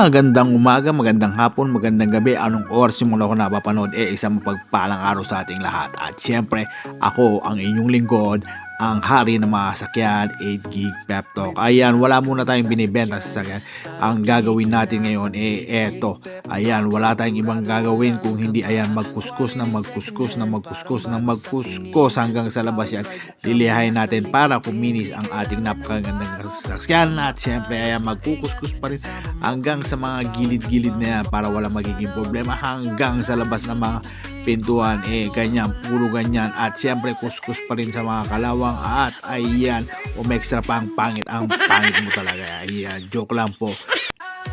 Magandang umaga, magandang hapon, magandang gabi. Anong oras mo na ako napapanood? Isang mapagpalang araw sa ating lahat. At siyempre, ako ang inyong lingkod, ang hari ng mga sasakyan, 8 Gig Pep Talk. Ayan, wala muna tayong binibenta sa sasakyan. Ang gagawin natin ngayon, eto. Ayan, wala tayong ibang gagawin kung hindi, ayan, magkuskus hanggang sa labas yan. Lilihain natin para kuminis ang ating napakagandang sasakyan. At siyempre, ayan, magkukuskus pa rin hanggang sa mga gilid-gilid na yan para wala magiging problema hanggang sa labas ng mga pintuan, ganyan, puro ganyan. At siyempre kuskus pa rin sa mga kalawang at ayan, umextra pa ang pangit mo talaga. Ayan, joke lang po.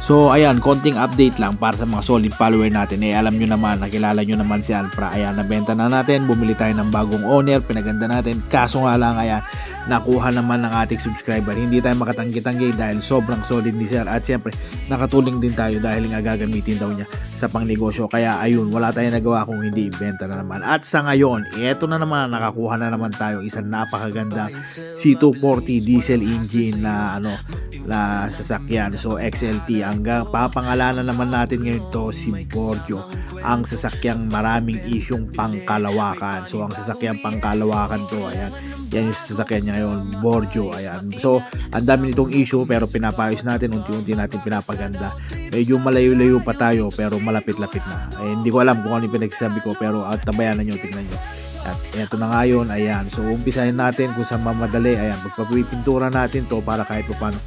So ayan, konting update lang para sa mga solid follower natin. Alam nyo naman, nakilala nyo naman si Alpra. Ayan, nabenta na natin, bumili tayo ng bagong owner, pinaganda natin. Kaso nga lang, ayan, nakuha naman ng ating subscriber. Hindi tayo makatanggi-tanggi dahil sobrang solid ni Sir. At siyempre, nakatulong din tayo dahil nga gagamitin daw niya sa pangnegosyo. Kaya ayun, wala tayong nagawa kung hindi ibenta na naman. At sa ngayon, eto na naman, nakakuha na naman tayo isang napakaganda C240 diesel engine na sasakyan. So XLT, hanggang papangalanan naman natin ngayon to si Borgio, ang sasakyang maraming isyong pangkalawakan. So ang sasakyang pangkalawakan to, ayan, yan yung sasakyan niya ngayon, Borgio. Ayan, so ang dami nitong issue pero pinapayos natin, unti-unti natin pinapaganda. Medyo malayo-layo pa tayo pero malapit-lapit na. Hindi ko alam kung ano yung pinagsasabi ko pero tabayanan nyo, tingnan nyo. At eto na ngayon, ayan, so umpisahin natin kung saan mamadali. Ayan, pagpapipintura natin to para kahit pa paano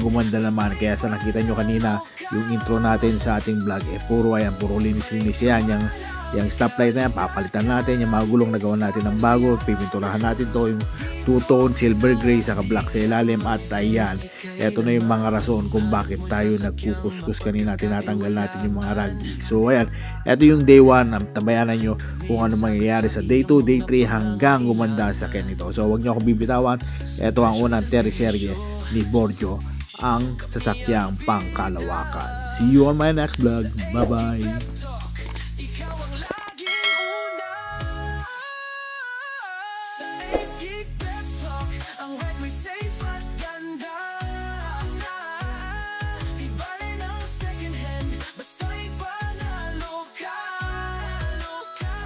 gumanda naman. Kaya sa nakita nyo kanina yung intro natin sa ating vlog, puro linis-linis yan. Yung stoplight na yan, papalitan natin. Yung mga gulong, nagawa natin ng bago, pipinturahan natin to, yung two-tone silver gray saka black sa ilalim. At ayan, eto na yung mga rason kung bakit tayo nagkukuskus kanina, tinatanggal natin yung mga raggi. So ayan, eto yung day 1, tabayanan nyo kung ano mangyayari sa day 2, day 3 hanggang gumanda sa sakyan ito. So wag nyo akong bibitawan, eto ang unang teleserye ni Borgio, ang sasakyang pangkalawakan. See you on my next vlog. Bye bye.